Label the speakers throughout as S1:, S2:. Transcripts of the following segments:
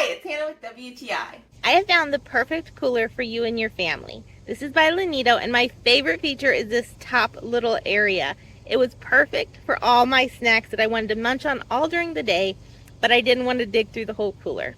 S1: Hi, it's Hannah with WTI.
S2: I have found the perfect cooler for you and your family. This is by Lanedo, and my favorite feature is this top little area. It was perfect for all my snacks that I wanted to munch on all during the day, but I didn't want to dig through the whole cooler.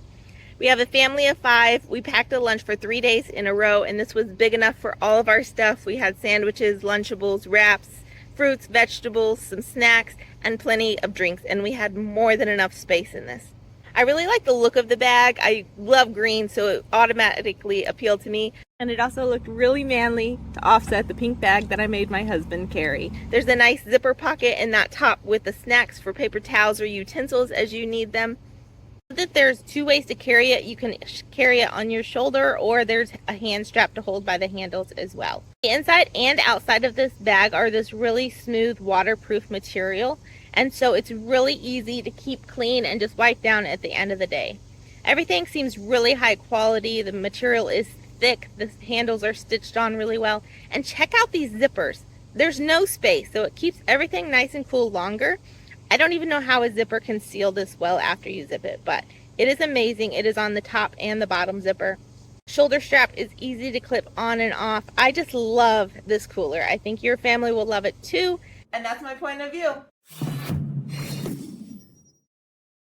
S2: We have a family of 5. We packed a lunch for 3 days in a row, and this was big enough for all of our stuff. We had sandwiches, Lunchables, wraps, fruits, vegetables, some snacks, and plenty of drinks, and we had more than enough space in this. I really like the look of the bag. I love green, so it automatically appealed to me. And it also looked really manly to offset the pink bag that I made my husband carry. There's a nice zipper pocket in that top with the snacks for paper towels or utensils as you need them. That there's 2 ways to carry it. You can carry it on your shoulder, or there's a hand strap to hold by the handles as well. The inside and outside of this bag are this really smooth waterproof material, and so it's really easy to keep clean and just wipe down at the end of the day. Everything seems really high quality. The material is thick, the handles are stitched on really well, and check out these zippers. There's no space, so it keeps everything nice and cool longer. I don't even know how a zipper can seal this well after you zip it, but it is amazing. It is on the top and the bottom zipper. Shoulder strap is easy to clip on and off. I just love this cooler. I think your family will love it too.
S1: And that's my point of view.